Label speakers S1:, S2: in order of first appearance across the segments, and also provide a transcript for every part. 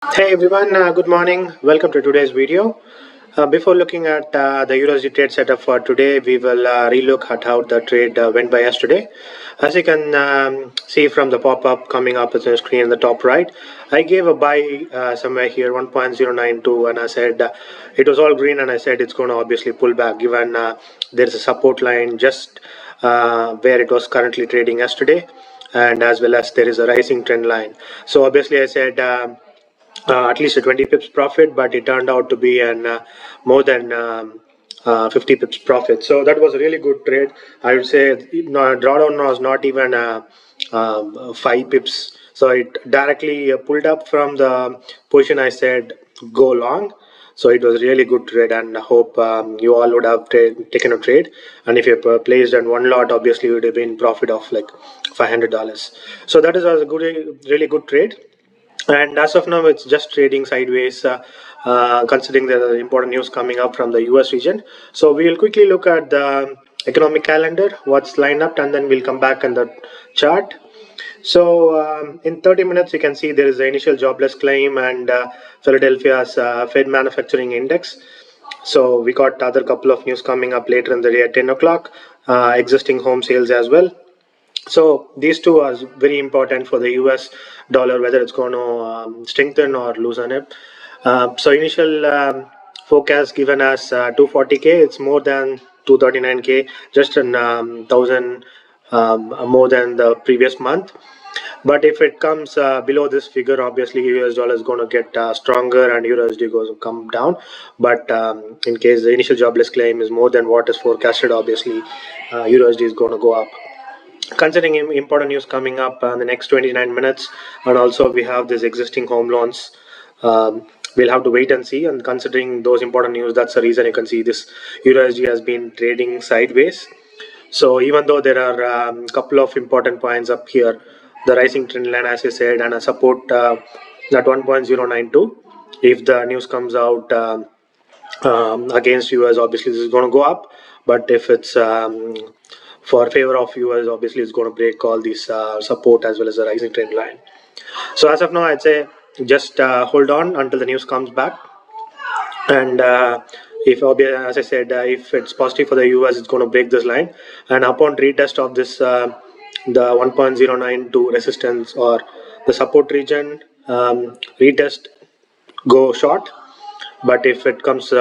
S1: Hey everyone, good morning. Welcome to today's video. Before looking at the USD trade setup for today, we will relook at how the trade went by yesterday. As you can see from the pop-up coming up on the screen in the top right, I gave a buy somewhere here 1.092 and I said it was all green and I said it's going to obviously pull back given there's a support line just where it was currently trading yesterday, and as well as there is a rising trend line. So obviously I said at least a 20 pips profit, but it turned out to be an more than 50 pips profit. So that was a really good trade. I would say drawdown was not even 5 pips. So it directly pulled up from the position I said go long. So it was really good trade, and I hope you all would have taken a trade. And if you placed on one lot, obviously you would have been profit of like $500. So that is a good, really good trade. And as of now, it's just trading sideways, considering the important news coming up from the US region. So we'll quickly look at the economic calendar, what's lined up, and then we'll come back on the chart. So in 30 minutes, you can see there is the initial jobless claim and Philadelphia's Fed manufacturing index. So we got other couple of news coming up later in the day at 10 o'clock, existing home sales as well. So these two are very important for the US dollar, whether it's going to strengthen or loosen it. So initial forecast given as 240K, it's more than 239K, just an 1,000 more than the previous month. But if it comes below this figure, obviously US dollar is going to get stronger and USD goes to come down. But in case the initial jobless claim is more than what is forecasted, obviously USD is going to go up. Considering important news coming up in the next 29 minutes, and also we have this existing home loans, we'll have to wait and see. And considering those important news, that's the reason you can see this EURUSD has been trading sideways. So even though there are a couple of important points up here, the rising trend line, as I said, and a support at 1.092, if the news comes out against US, obviously this is going to go up. But if it's for favor of US, obviously it's going to break all these support as well as the rising trend line. So as of now, I'd say just hold on until the news comes back. And if, as I said, if it's positive for the US, it's going to break this line. And upon retest of this, the 1.092 resistance or the support region retest, go short. But if it comes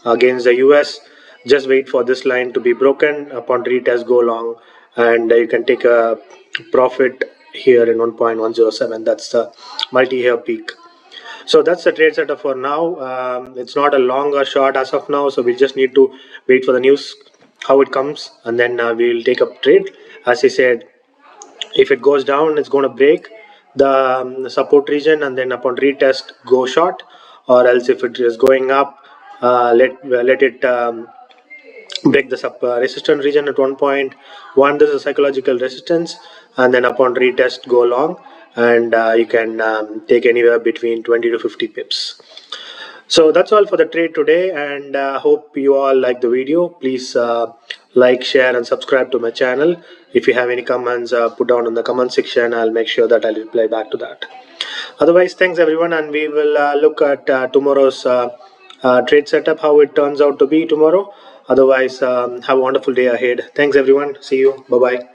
S1: against the US, just wait for this line to be broken. Upon retest, go long, and you can take a profit here in 1.107. That's the multi-year peak. So that's the trade setup for now. It's not a long or short as of now, so we just need to wait for the news, how it comes, and then we'll take a trade. As I said, if it goes down, it's going to break the support region, and then upon retest, go short. Or else if it is going up, let it break the resistance region at 1.1. This is a psychological resistance, and then upon retest, go long, and you can take anywhere between 20 to 50 pips. So that's all for the trade today, and hope you all like the video. Please like, share, and subscribe to my channel. If you have any comments, put down in the comment section. I'll make sure that I'll reply back to that. Otherwise, thanks everyone, and we will look at tomorrow's trade setup, how it turns out to be tomorrow. Otherwise, have a wonderful day ahead. Thanks everyone. See you. Bye bye.